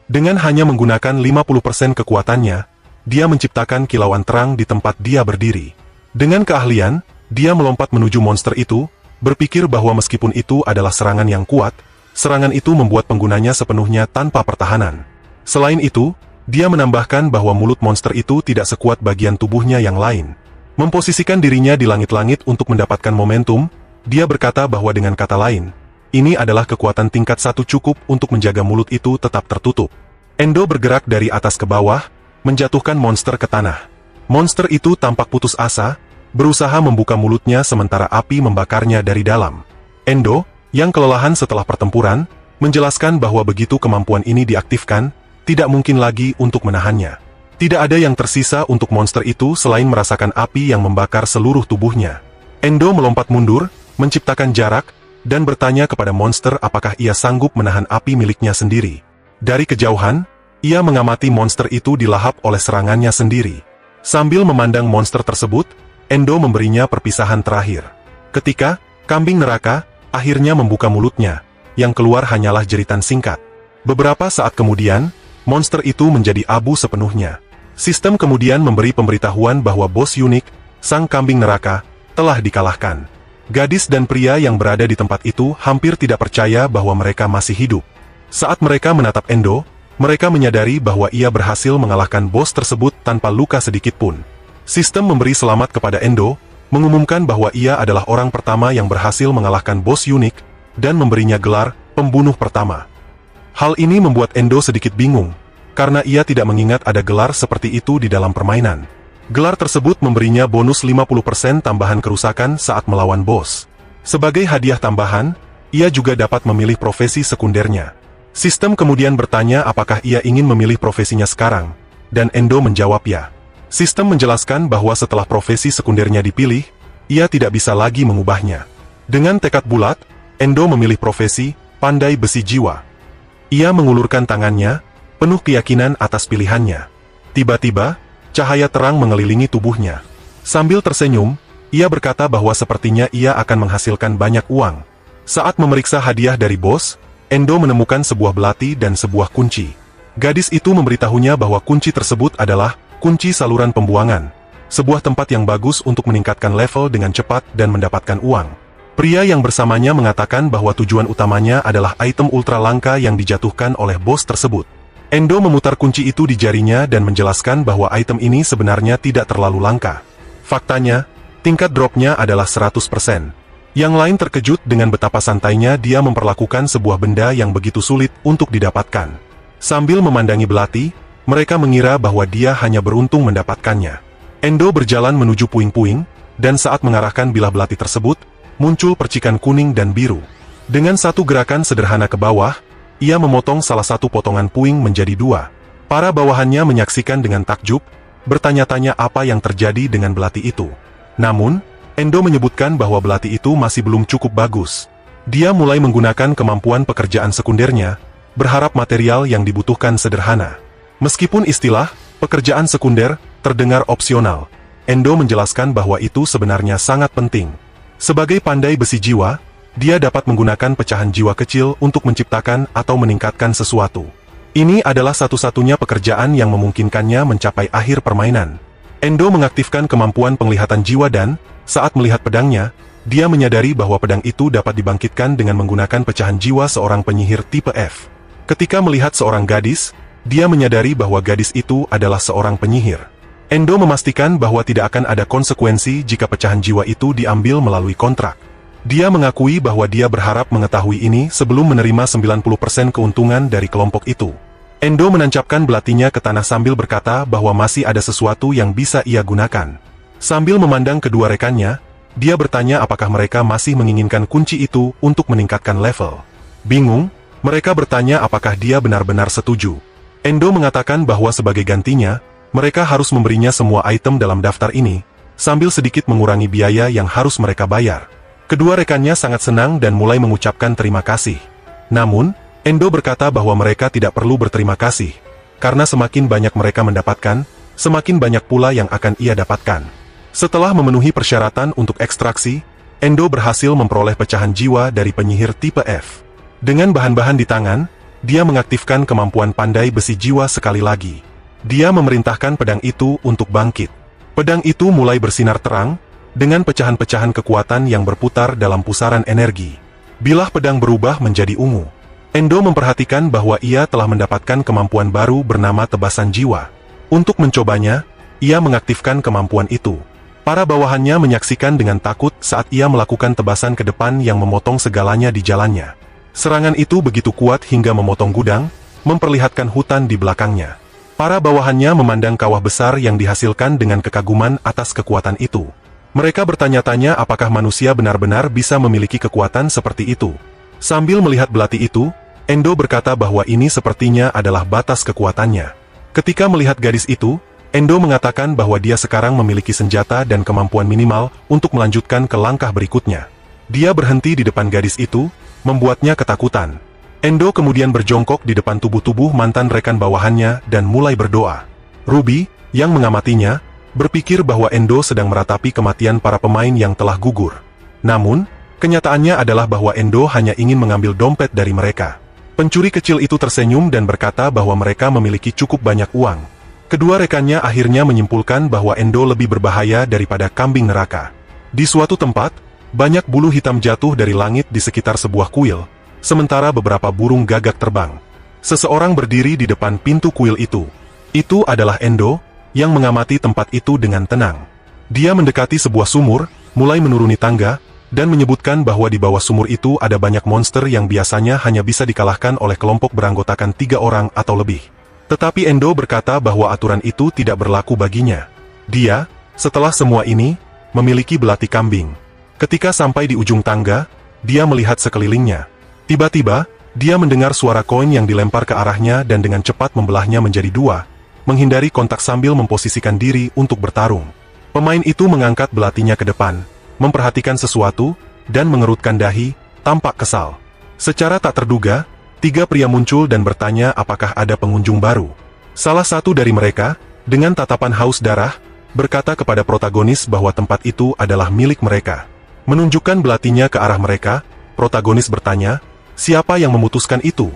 Dengan hanya menggunakan 50% kekuatannya, dia menciptakan kilauan terang di tempat dia berdiri. Dengan keahlian, dia melompat menuju monster itu, berpikir bahwa meskipun itu adalah serangan yang kuat, serangan itu membuat penggunanya sepenuhnya tanpa pertahanan. Selain itu, dia menambahkan bahwa mulut monster itu tidak sekuat bagian tubuhnya yang lain. Memposisikan dirinya di langit-langit untuk mendapatkan momentum, dia berkata bahwa dengan kata lain, ini adalah kekuatan tingkat 1 cukup untuk menjaga mulut itu tetap tertutup. Endo bergerak dari atas ke bawah, menjatuhkan monster ke tanah. Monster itu tampak putus asa, berusaha membuka mulutnya sementara api membakarnya dari dalam. Endo, yang kelelahan setelah pertempuran, menjelaskan bahwa begitu kemampuan ini diaktifkan, tidak mungkin lagi untuk menahannya. Tidak ada yang tersisa untuk monster itu selain merasakan api yang membakar seluruh tubuhnya. Endo melompat mundur, menciptakan jarak, dan bertanya kepada monster apakah ia sanggup menahan api miliknya sendiri. Dari kejauhan, ia mengamati monster itu dilahap oleh serangannya sendiri. Sambil memandang monster tersebut, Endo memberinya perpisahan terakhir. Ketika, kambing neraka, akhirnya membuka mulutnya, yang keluar hanyalah jeritan singkat. Beberapa saat kemudian, monster itu menjadi abu sepenuhnya. Sistem kemudian memberi pemberitahuan bahwa bos unik, sang kambing neraka, telah dikalahkan. Gadis dan pria yang berada di tempat itu hampir tidak percaya bahwa mereka masih hidup. Saat mereka menatap Endo, mereka menyadari bahwa ia berhasil mengalahkan bos tersebut tanpa luka sedikit pun. Sistem memberi selamat kepada Endo, mengumumkan bahwa ia adalah orang pertama yang berhasil mengalahkan bos unik, dan memberinya gelar pembunuh pertama. Hal ini membuat Endo sedikit bingung, karena ia tidak mengingat ada gelar seperti itu di dalam permainan. Gelar tersebut memberinya bonus 50% tambahan kerusakan saat melawan bos. Sebagai hadiah tambahan, ia juga dapat memilih profesi sekundernya. Sistem kemudian bertanya apakah ia ingin memilih profesinya sekarang, dan Endo menjawab ya. Sistem menjelaskan bahwa setelah profesi sekundernya dipilih, ia tidak bisa lagi mengubahnya. Dengan tekad bulat, Endo memilih profesi pandai besi jiwa. Ia mengulurkan tangannya, penuh keyakinan atas pilihannya. Tiba-tiba, cahaya terang mengelilingi tubuhnya. Sambil tersenyum, ia berkata bahwa sepertinya ia akan menghasilkan banyak uang. Saat memeriksa hadiah dari bos, Endo menemukan sebuah belati dan sebuah kunci. Gadis itu memberitahunya bahwa kunci tersebut adalah kunci saluran pembuangan, sebuah tempat yang bagus untuk meningkatkan level dengan cepat dan mendapatkan uang. Pria yang bersamanya mengatakan bahwa tujuan utamanya adalah item ultra langka yang dijatuhkan oleh bos tersebut. Endo memutar kunci itu di jarinya dan menjelaskan bahwa item ini sebenarnya tidak terlalu langka. Faktanya, tingkat dropnya adalah 100%. Yang lain terkejut dengan betapa santainya dia memperlakukan sebuah benda yang begitu sulit untuk didapatkan. Sambil memandangi belati, mereka mengira bahwa dia hanya beruntung mendapatkannya. Endo berjalan menuju puing-puing, dan saat mengarahkan bilah belati tersebut, muncul percikan kuning dan biru. Dengan satu gerakan sederhana ke bawah, ia memotong salah satu potongan puing menjadi dua. Para bawahannya menyaksikan dengan takjub, bertanya-tanya apa yang terjadi dengan belati itu. Namun, Endo menyebutkan bahwa belati itu masih belum cukup bagus. Dia mulai menggunakan kemampuan pekerjaan sekundernya, berharap material yang dibutuhkan sederhana. Meskipun istilah pekerjaan sekunder terdengar opsional, Endo menjelaskan bahwa itu sebenarnya sangat penting. Sebagai pandai besi jiwa, dia dapat menggunakan pecahan jiwa kecil untuk menciptakan atau meningkatkan sesuatu. Ini adalah satu-satunya pekerjaan yang memungkinkannya mencapai akhir permainan. Endo mengaktifkan kemampuan penglihatan jiwa dan, saat melihat pedangnya, dia menyadari bahwa pedang itu dapat dibangkitkan dengan menggunakan pecahan jiwa seorang penyihir tipe F. Ketika melihat seorang gadis, dia menyadari bahwa gadis itu adalah seorang penyihir. Endo memastikan bahwa tidak akan ada konsekuensi jika pecahan jiwa itu diambil melalui kontrak. Dia mengakui bahwa dia berharap mengetahui ini sebelum menerima 90% keuntungan dari kelompok itu. Endo menancapkan belatinya ke tanah sambil berkata bahwa masih ada sesuatu yang bisa ia gunakan. Sambil memandang kedua rekannya, dia bertanya apakah mereka masih menginginkan kunci itu untuk meningkatkan level. Bingung, mereka bertanya apakah dia benar-benar setuju. Endo mengatakan bahwa sebagai gantinya, mereka harus memberinya semua item dalam daftar ini, sambil sedikit mengurangi biaya yang harus mereka bayar. Kedua rekannya sangat senang dan mulai mengucapkan terima kasih. Namun, Endo berkata bahwa mereka tidak perlu berterima kasih, karena semakin banyak mereka mendapatkan, semakin banyak pula yang akan ia dapatkan. Setelah memenuhi persyaratan untuk ekstraksi, Endo berhasil memperoleh pecahan jiwa dari penyihir tipe F. Dengan bahan-bahan di tangan, dia mengaktifkan kemampuan pandai besi jiwa sekali lagi. Dia memerintahkan pedang itu untuk bangkit. Pedang itu mulai bersinar terang, dengan pecahan-pecahan kekuatan yang berputar dalam pusaran energi. Bilah pedang berubah menjadi ungu. Endo memperhatikan bahwa ia telah mendapatkan kemampuan baru bernama tebasan jiwa. Untuk mencobanya, ia mengaktifkan kemampuan itu. Para bawahannya menyaksikan dengan takut saat ia melakukan tebasan ke depan yang memotong segalanya di jalannya. Serangan itu begitu kuat hingga memotong gudang, memperlihatkan hutan di belakangnya. Para bawahannya memandang kawah besar yang dihasilkan dengan kekaguman atas kekuatan itu. Mereka bertanya-tanya apakah manusia benar-benar bisa memiliki kekuatan seperti itu. Sambil melihat belati itu, Endo berkata bahwa ini sepertinya adalah batas kekuatannya. Ketika melihat gadis itu, Endo mengatakan bahwa dia sekarang memiliki senjata dan kemampuan minimal untuk melanjutkan ke langkah berikutnya. Dia berhenti di depan gadis itu, membuatnya ketakutan. Endo kemudian berjongkok di depan tubuh-tubuh mantan rekan bawahannya dan mulai berdoa. Ruby, yang mengamatinya, berpikir bahwa Endo sedang meratapi kematian para pemain yang telah gugur. Namun, kenyataannya adalah bahwa Endo hanya ingin mengambil dompet dari mereka. Pencuri kecil itu tersenyum dan berkata bahwa mereka memiliki cukup banyak uang. Kedua rekannya akhirnya menyimpulkan bahwa Endo lebih berbahaya daripada kambing neraka. Di suatu tempat, Banyak bulu hitam jatuh dari langit di sekitar sebuah kuil, sementara beberapa burung gagak terbang. Seseorang berdiri di depan pintu kuil itu. Itu adalah Endo, yang mengamati tempat itu dengan tenang. Dia mendekati sebuah sumur, mulai menuruni tangga, dan menyebutkan bahwa di bawah sumur itu ada banyak monster yang biasanya hanya bisa dikalahkan oleh kelompok beranggotakan 3 orang atau lebih. Tetapi Endo berkata bahwa aturan itu tidak berlaku baginya. Dia, setelah semua ini, memiliki belati kambing. Ketika sampai di ujung tangga, dia melihat sekelilingnya. Tiba-tiba, dia mendengar suara koin yang dilempar ke arahnya dan dengan cepat membelahnya menjadi 2, menghindari kontak sambil memposisikan diri untuk bertarung. Pemain itu mengangkat belatinya ke depan, memperhatikan sesuatu, dan mengerutkan dahi, tampak kesal. Secara tak terduga, 3 pria muncul dan bertanya apakah ada pengunjung baru. Salah satu dari mereka, dengan tatapan haus darah, berkata kepada protagonis bahwa tempat itu adalah milik mereka. Menunjukkan belatinya ke arah mereka, protagonis bertanya, siapa yang memutuskan itu?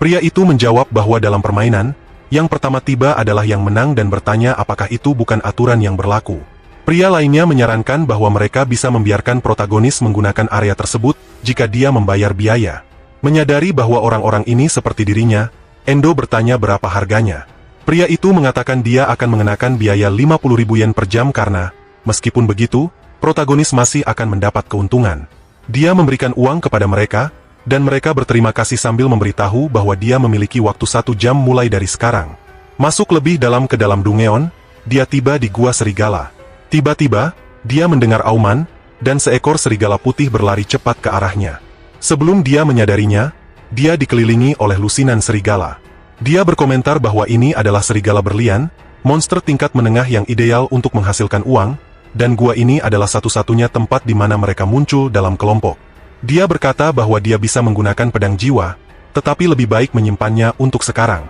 Pria itu menjawab bahwa dalam permainan, yang pertama tiba adalah yang menang dan bertanya apakah itu bukan aturan yang berlaku. Pria lainnya menyarankan bahwa mereka bisa membiarkan protagonis menggunakan area tersebut jika dia membayar biaya. Menyadari bahwa orang-orang ini seperti dirinya, Endo bertanya berapa harganya. Pria itu mengatakan dia akan mengenakan biaya 50.000 yen per jam karena, meskipun begitu, protagonis masih akan mendapat keuntungan. Dia memberikan uang kepada mereka, dan mereka berterima kasih sambil memberitahu bahwa dia memiliki waktu 1 jam mulai dari sekarang. Masuk lebih dalam ke dalam Dungeon, dia tiba di Gua Serigala. Tiba-tiba, dia mendengar auman, dan seekor serigala putih berlari cepat ke arahnya. Sebelum dia menyadarinya, dia dikelilingi oleh lusinan serigala. Dia berkomentar bahwa ini adalah serigala berlian, monster tingkat menengah yang ideal untuk menghasilkan uang, dan gua ini adalah satu-satunya tempat di mana mereka muncul dalam kelompok. Dia berkata bahwa dia bisa menggunakan pedang jiwa, tetapi lebih baik menyimpannya untuk sekarang.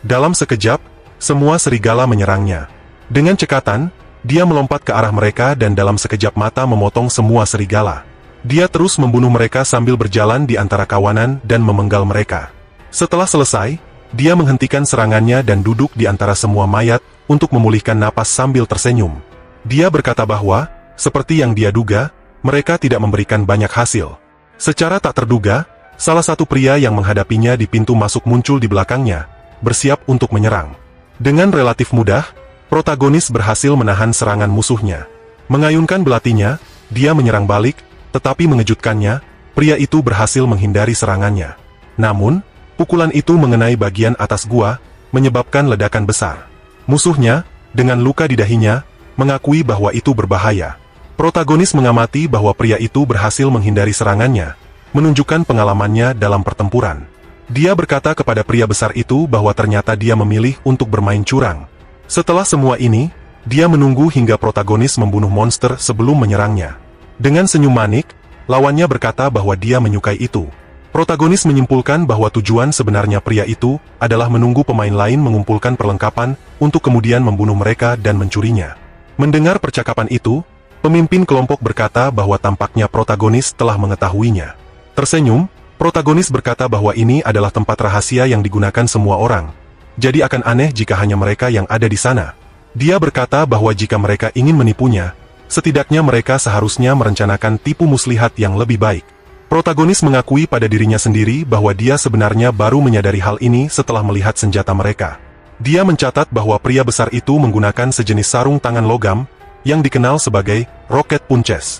Dalam sekejap, semua serigala menyerangnya. Dengan cekatan, dia melompat ke arah mereka dan dalam sekejap mata memotong semua serigala. Dia terus membunuh mereka sambil berjalan di antara kawanan dan memenggal mereka. Setelah selesai, dia menghentikan serangannya dan duduk di antara semua mayat untuk memulihkan napas sambil tersenyum. Dia berkata bahwa, seperti yang dia duga, mereka tidak memberikan banyak hasil. Secara tak terduga, salah satu pria yang menghadapinya di pintu masuk muncul di belakangnya, bersiap untuk menyerang. Dengan relatif mudah, protagonis berhasil menahan serangan musuhnya. Mengayunkan belatinya, dia menyerang balik, tetapi mengejutkannya, pria itu berhasil menghindari serangannya. Namun, pukulan itu mengenai bagian atas gua, menyebabkan ledakan besar. Musuhnya, dengan luka di dahinya, mengakui bahwa itu berbahaya. Protagonis mengamati bahwa pria itu berhasil menghindari serangannya, menunjukkan pengalamannya dalam pertempuran. Dia berkata kepada pria besar itu bahwa ternyata dia memilih untuk bermain curang. Setelah semua ini, dia menunggu hingga protagonis membunuh monster sebelum menyerangnya. Dengan senyum manik, lawannya berkata bahwa dia menyukai itu. Protagonis menyimpulkan bahwa tujuan sebenarnya pria itu adalah menunggu pemain lain mengumpulkan perlengkapan untuk kemudian membunuh mereka dan mencurinya. Mendengar percakapan itu, pemimpin kelompok berkata bahwa tampaknya protagonis telah mengetahuinya. Tersenyum, protagonis berkata bahwa ini adalah tempat rahasia yang digunakan semua orang. Jadi akan aneh jika hanya mereka yang ada di sana. Dia berkata bahwa jika mereka ingin menipunya, setidaknya mereka seharusnya merencanakan tipu muslihat yang lebih baik. Protagonis mengakui pada dirinya sendiri bahwa dia sebenarnya baru menyadari hal ini setelah melihat senjata mereka. Dia mencatat bahwa pria besar itu menggunakan sejenis sarung tangan logam, yang dikenal sebagai rocket punches.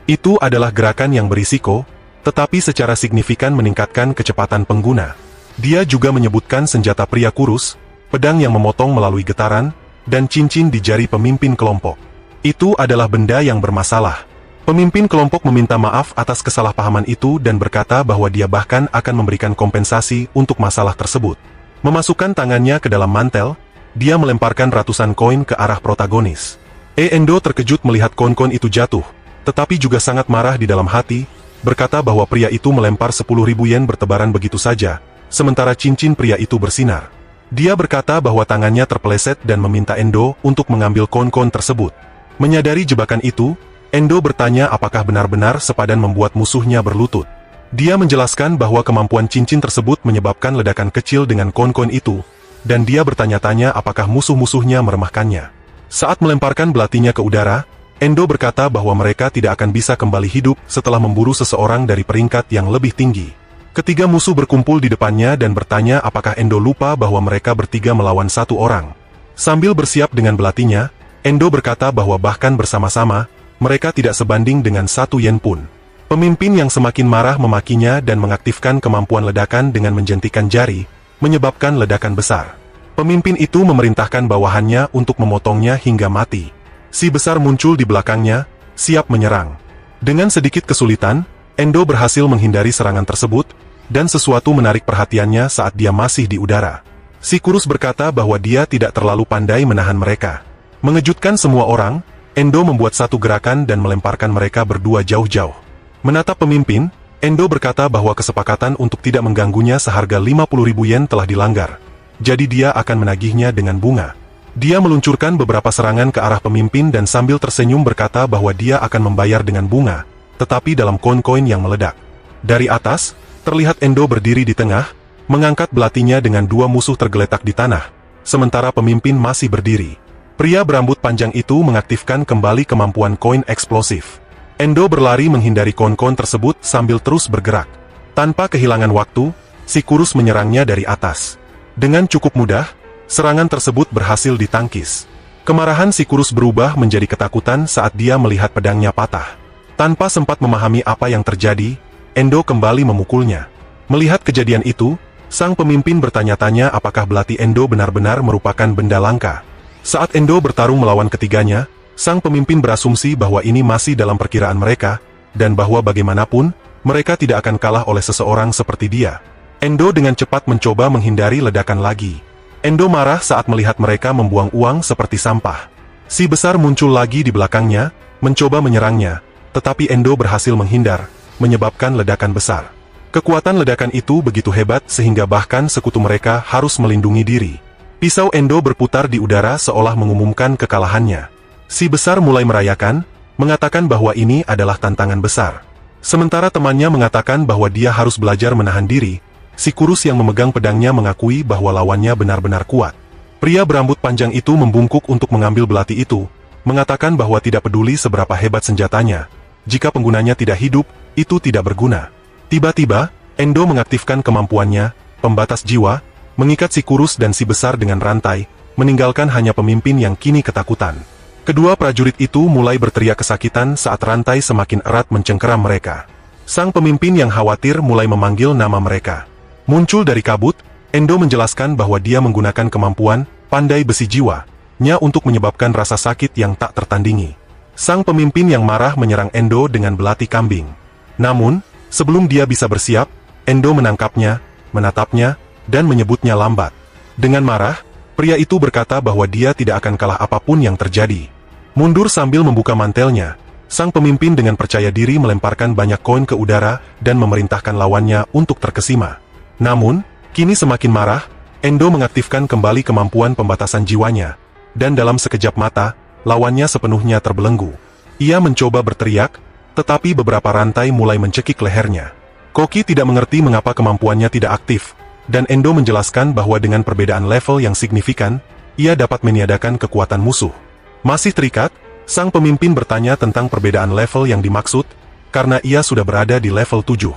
Itu adalah gerakan yang berisiko, tetapi secara signifikan meningkatkan kecepatan pengguna. Dia juga menyebutkan senjata pria kurus, pedang yang memotong melalui getaran, dan cincin di jari pemimpin kelompok. Itu adalah benda yang bermasalah. Pemimpin kelompok meminta maaf atas kesalahpahaman itu dan berkata bahwa dia bahkan akan memberikan kompensasi untuk masalah tersebut. Memasukkan tangannya ke dalam mantel, dia melemparkan ratusan koin ke arah protagonis. Endo terkejut melihat koin-koin itu jatuh, tetapi juga sangat marah di dalam hati, berkata bahwa pria itu melempar 10.000 yen bertebaran begitu saja, sementara cincin pria itu bersinar. Dia berkata bahwa tangannya terpeleset dan meminta Endo untuk mengambil koin-koin tersebut. Menyadari jebakan itu, Endo bertanya apakah benar-benar sepadan membuat musuhnya berlutut. Dia menjelaskan bahwa kemampuan cincin tersebut menyebabkan ledakan kecil dengan koin-koin itu, dan dia bertanya-tanya apakah musuh-musuhnya meremahkannya. Saat melemparkan belatinya ke udara, Endo berkata bahwa mereka tidak akan bisa kembali hidup setelah memburu seseorang dari peringkat yang lebih tinggi. Ketiga musuh berkumpul di depannya dan bertanya apakah Endo lupa bahwa mereka bertiga melawan satu orang. Sambil bersiap dengan belatinya, Endo berkata bahwa bahkan bersama-sama, mereka tidak sebanding dengan 1 yen pun. Pemimpin yang semakin marah memakinya dan mengaktifkan kemampuan ledakan dengan menjentikan jari, menyebabkan ledakan besar. Pemimpin itu memerintahkan bawahannya untuk memotongnya hingga mati. Si besar muncul di belakangnya, siap menyerang. Dengan sedikit kesulitan, Endo berhasil menghindari serangan tersebut, dan sesuatu menarik perhatiannya saat dia masih di udara. Si kurus berkata bahwa dia tidak terlalu pandai menahan mereka. Mengejutkan semua orang, Endo membuat satu gerakan dan melemparkan mereka berdua jauh-jauh. Menatap pemimpin, Endo berkata bahwa kesepakatan untuk tidak mengganggunya seharga 50.000 yen telah dilanggar. Jadi dia akan menagihnya dengan bunga. Dia meluncurkan beberapa serangan ke arah pemimpin dan sambil tersenyum berkata bahwa dia akan membayar dengan bunga, tetapi dalam koin-koin yang meledak. Dari atas, terlihat Endo berdiri di tengah, mengangkat belatinya dengan 2 musuh tergeletak di tanah, sementara pemimpin masih berdiri. Pria berambut panjang itu mengaktifkan kembali kemampuan koin eksplosif. Endo berlari menghindari koin-koin tersebut sambil terus bergerak. Tanpa kehilangan waktu, si kurus menyerangnya dari atas. Dengan cukup mudah, serangan tersebut berhasil ditangkis. Kemarahan si kurus berubah menjadi ketakutan saat dia melihat pedangnya patah. Tanpa sempat memahami apa yang terjadi, Endo kembali memukulnya. Melihat kejadian itu, sang pemimpin bertanya-tanya apakah belati Endo benar-benar merupakan benda langka. Saat Endo bertarung melawan ketiganya, sang pemimpin berasumsi bahwa ini masih dalam perkiraan mereka, dan bahwa bagaimanapun, mereka tidak akan kalah oleh seseorang seperti dia. Endo dengan cepat mencoba menghindari ledakan lagi. Endo marah saat melihat mereka membuang uang seperti sampah. Si besar muncul lagi di belakangnya, mencoba menyerangnya, tetapi Endo berhasil menghindar, menyebabkan ledakan besar. Kekuatan ledakan itu begitu hebat sehingga bahkan sekutu mereka harus melindungi diri. Pisau Endo berputar di udara seolah mengumumkan kekalahannya. Si besar mulai merayakan, mengatakan bahwa ini adalah tantangan besar. Sementara temannya mengatakan bahwa dia harus belajar menahan diri. Si kurus yang memegang pedangnya mengakui bahwa lawannya benar-benar kuat. Pria berambut panjang itu membungkuk untuk mengambil belati itu, mengatakan bahwa tidak peduli seberapa hebat senjatanya. Jika penggunanya tidak hidup, itu tidak berguna. Tiba-tiba, Endo mengaktifkan kemampuannya, pembatas jiwa, mengikat si kurus dan si besar dengan rantai, meninggalkan hanya pemimpin yang kini ketakutan. Kedua prajurit itu mulai berteriak kesakitan saat rantai semakin erat mencengkeram mereka. Sang pemimpin yang khawatir mulai memanggil nama mereka. Muncul dari kabut, Endo menjelaskan bahwa dia menggunakan kemampuan pandai besi jiwa-nya untuk menyebabkan rasa sakit yang tak tertandingi. Sang pemimpin yang marah menyerang Endo dengan belati kambing. Namun, sebelum dia bisa bersiap, Endo menangkapnya, menatapnya, dan menyebutnya lambat. Dengan marah, pria itu berkata bahwa dia tidak akan kalah apapun yang terjadi. Mundur sambil membuka mantelnya, sang pemimpin dengan percaya diri melemparkan banyak koin ke udara dan memerintahkan lawannya untuk terkesima. Namun, kini semakin marah, Endo mengaktifkan kembali kemampuan pembatasan jiwanya, dan dalam sekejap mata, lawannya sepenuhnya terbelenggu. Ia mencoba berteriak, tetapi beberapa rantai mulai mencekik lehernya. Koki tidak mengerti mengapa kemampuannya tidak aktif, dan Endo menjelaskan bahwa dengan perbedaan level yang signifikan, ia dapat meniadakan kekuatan musuh. Masih terikat, sang pemimpin bertanya tentang perbedaan level yang dimaksud, karena ia sudah berada di level 7.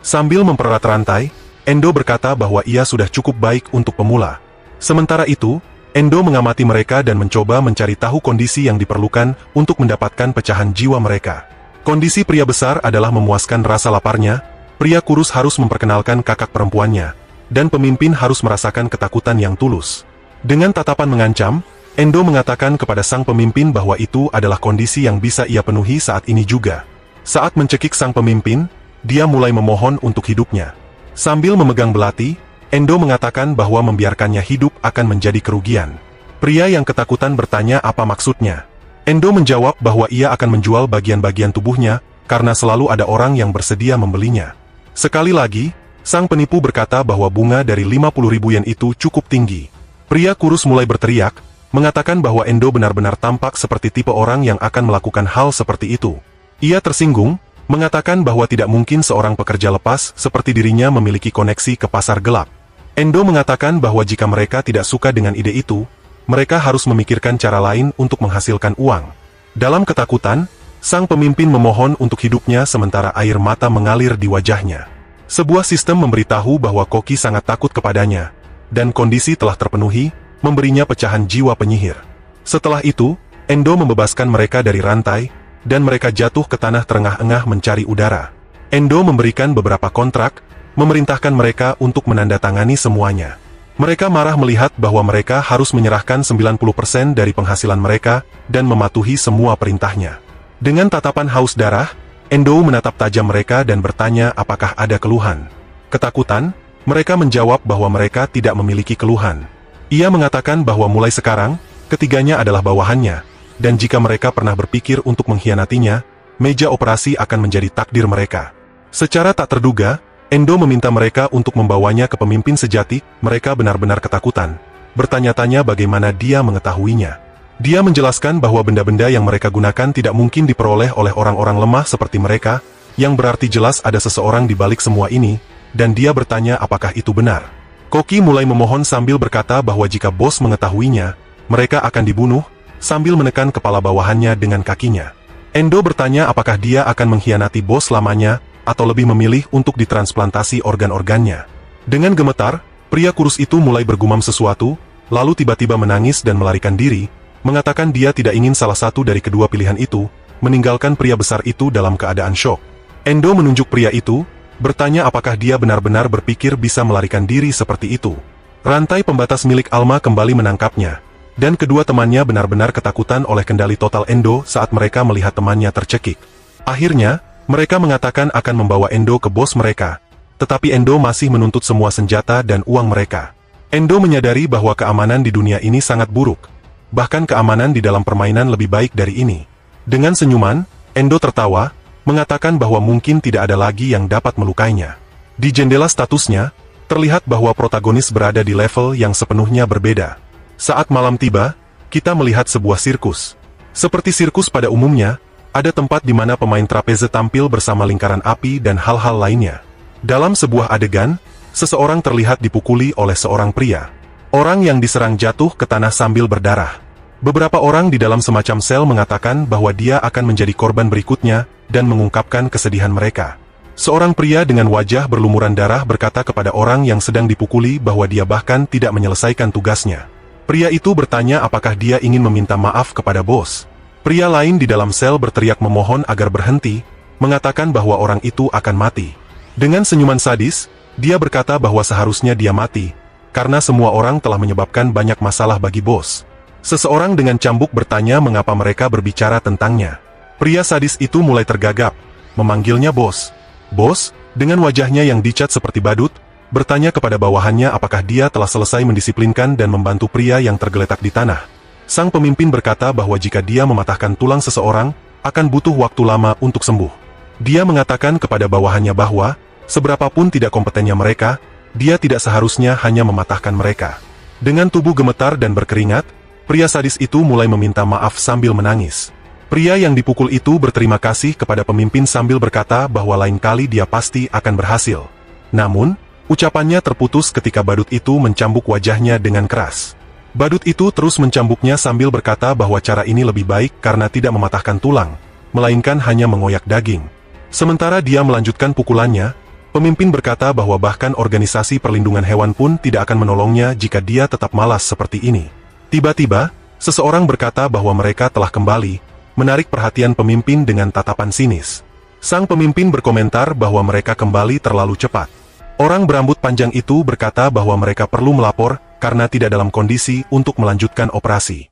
Sambil mempererat rantai, Endo berkata bahwa ia sudah cukup baik untuk pemula. Sementara itu, Endo mengamati mereka dan mencoba mencari tahu kondisi yang diperlukan untuk mendapatkan pecahan jiwa mereka. Kondisi pria besar adalah memuaskan rasa laparnya, pria kurus harus memperkenalkan kakak perempuannya, dan pemimpin harus merasakan ketakutan yang tulus. Dengan tatapan mengancam, Endo mengatakan kepada sang pemimpin bahwa itu adalah kondisi yang bisa ia penuhi saat ini juga. Saat mencekik sang pemimpin, dia mulai memohon untuk hidupnya. Sambil memegang belati, Endo mengatakan bahwa membiarkannya hidup akan menjadi kerugian. Pria yang ketakutan bertanya apa maksudnya. Endo menjawab bahwa ia akan menjual bagian-bagian tubuhnya, karena selalu ada orang yang bersedia membelinya. Sekali lagi, sang penipu berkata bahwa bunga dari 50.000 yen itu cukup tinggi. Pria kurus mulai berteriak, mengatakan bahwa Endo benar-benar tampak seperti tipe orang yang akan melakukan hal seperti itu. Ia tersinggung, mengatakan bahwa tidak mungkin seorang pekerja lepas seperti dirinya memiliki koneksi ke pasar gelap. Endo mengatakan bahwa jika mereka tidak suka dengan ide itu, mereka harus memikirkan cara lain untuk menghasilkan uang. Dalam ketakutan, sang pemimpin memohon untuk hidupnya sementara air mata mengalir di wajahnya. Sebuah sistem memberitahu bahwa Koki sangat takut kepadanya, dan kondisi telah terpenuhi, memberinya pecahan jiwa penyihir. Setelah itu, Endo membebaskan mereka dari rantai, dan mereka jatuh ke tanah terengah-engah mencari udara. Endo memberikan beberapa kontrak, memerintahkan mereka untuk menandatangani semuanya. Mereka marah melihat bahwa mereka harus menyerahkan 90% dari penghasilan mereka dan mematuhi semua perintahnya. Dengan tatapan haus darah, Endo menatap tajam mereka dan bertanya apakah ada keluhan. Ketakutan, mereka menjawab bahwa mereka tidak memiliki keluhan. Ia mengatakan bahwa mulai sekarang, ketiganya adalah bawahannya, dan jika mereka pernah berpikir untuk mengkhianatinya, meja operasi akan menjadi takdir mereka. Secara tak terduga, Endo meminta mereka untuk membawanya ke pemimpin sejati. Mereka benar-benar ketakutan, bertanya-tanya bagaimana dia mengetahuinya. Dia menjelaskan bahwa benda-benda yang mereka gunakan tidak mungkin diperoleh oleh orang-orang lemah seperti mereka, yang berarti jelas ada seseorang di balik semua ini, dan dia bertanya apakah itu benar. Koki mulai memohon sambil berkata bahwa jika bos mengetahuinya, mereka akan dibunuh, sambil menekan kepala bawahannya dengan kakinya. Endo bertanya apakah dia akan mengkhianati bos lamanya, atau lebih memilih untuk ditransplantasi organ-organnya. Dengan gemetar, pria kurus itu mulai bergumam sesuatu, lalu tiba-tiba menangis dan melarikan diri, mengatakan dia tidak ingin salah satu dari kedua pilihan itu, meninggalkan pria besar itu dalam keadaan syok. Endo menunjuk pria itu, bertanya apakah dia benar-benar berpikir bisa melarikan diri seperti itu. Rantai pembatas milik Alma kembali menangkapnya, dan kedua temannya benar-benar ketakutan oleh kendali total Endo saat mereka melihat temannya tercekik. Akhirnya, mereka mengatakan akan membawa Endo ke bos mereka, tetapi Endo masih menuntut semua senjata dan uang mereka. Endo menyadari bahwa keamanan di dunia ini sangat buruk, bahkan keamanan di dalam permainan lebih baik dari ini. Dengan senyuman, Endo tertawa, mengatakan bahwa mungkin tidak ada lagi yang dapat melukainya. Di jendela statusnya, terlihat bahwa protagonis berada di level yang sepenuhnya berbeda. Saat malam tiba, kita melihat sebuah sirkus. Seperti sirkus pada umumnya, ada tempat di mana pemain trapeze tampil bersama lingkaran api dan hal-hal lainnya. Dalam sebuah adegan, seseorang terlihat dipukuli oleh seorang pria. Orang yang diserang jatuh ke tanah sambil berdarah. Beberapa orang di dalam semacam sel mengatakan bahwa dia akan menjadi korban berikutnya dan mengungkapkan kesedihan mereka. Seorang pria dengan wajah berlumuran darah berkata kepada orang yang sedang dipukuli bahwa dia bahkan tidak menyelesaikan tugasnya. Pria itu bertanya apakah dia ingin meminta maaf kepada bos. Pria lain di dalam sel berteriak memohon agar berhenti, mengatakan bahwa orang itu akan mati. Dengan senyuman sadis, dia berkata bahwa seharusnya dia mati, karena semua orang telah menyebabkan banyak masalah bagi bos. Seseorang dengan cambuk bertanya mengapa mereka berbicara tentangnya. Pria sadis itu mulai tergagap, memanggilnya bos. Bos, dengan wajahnya yang dicat seperti badut, bertanya kepada bawahannya apakah dia telah selesai mendisiplinkan dan membantu pria yang tergeletak di tanah. Sang pemimpin berkata bahwa jika dia mematahkan tulang seseorang, akan butuh waktu lama untuk sembuh. Dia mengatakan kepada bawahannya bahwa, seberapapun tidak kompetennya mereka, dia tidak seharusnya hanya mematahkan mereka. Dengan tubuh gemetar dan berkeringat, pria sadis itu mulai meminta maaf sambil menangis. Pria yang dipukul itu berterima kasih kepada pemimpin sambil berkata bahwa lain kali dia pasti akan berhasil. Namun, ucapannya terputus ketika badut itu mencambuk wajahnya dengan keras. Badut itu terus mencambuknya sambil berkata bahwa cara ini lebih baik karena tidak mematahkan tulang, melainkan hanya mengoyak daging. Sementara dia melanjutkan pukulannya, pemimpin berkata bahwa bahkan organisasi perlindungan hewan pun tidak akan menolongnya jika dia tetap malas seperti ini. Tiba-tiba, seseorang berkata bahwa mereka telah kembali, menarik perhatian pemimpin dengan tatapan sinis. Sang pemimpin berkomentar bahwa mereka kembali terlalu cepat. Orang berambut panjang itu berkata bahwa mereka perlu melapor, karena tidak dalam kondisi untuk melanjutkan operasi.